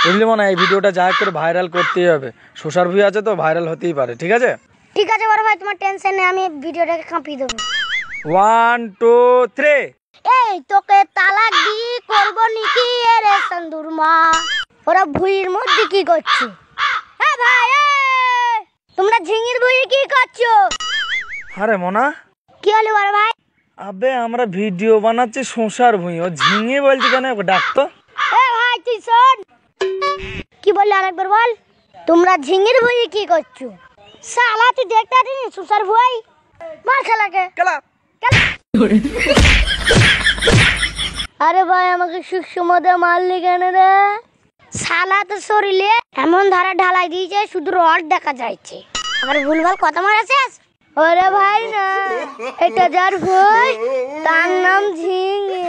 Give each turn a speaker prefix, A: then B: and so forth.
A: বুঝলি মনে এই ভিডিওটা যা করে ভাইরাল করতেই হবে, সোশ্যাল ভিউ আছে তো ভাইরাল হতেই পারে। ঠিক আছে
B: ঠিক আছে বড় ভাই, তোমার টেনশন নেই, আমি ভিডিওটাকে কাঁপিয়ে দেবো।
A: 1 2 3।
B: এই তোকে তালাক দি করব নাকি রে সন্দুর মা। ওরা ভুঁইয়ের মধ্যে কি করছে? হ্যাঁ ভাই, তোমরা ঝিঙির ভুঁইয়ে কি করছো?
A: আরে মোনা,
B: কি হলো বড় ভাই?
A: আবে আমরা ভিডিও বানাচ্ছি সোশ্যাল ভুঁই, ও ঝিঙে বলছি কেন? ডাকতো।
B: এ ভাই তুই শোন, কি বললি আরেকবার বল। তোমরা ঝিঙির ভুঁইয়ে কি করছো? শালা তুই দেখতে দিনি সোশ্যাল ভুঁই মার খেলাকে
A: কেলা।
B: আরে ভাই আমাকে সুসমদে মারলি কেন রে? শালা তো শরীরে এমন ধারা ঢালাই দিয়েছে শুধু রড দেখা যাচ্ছে, আর ভুলভাল কথা মারাছিস। ওরে ভাই না, এটা যার ভুঁই তার নাম ঝিঙে।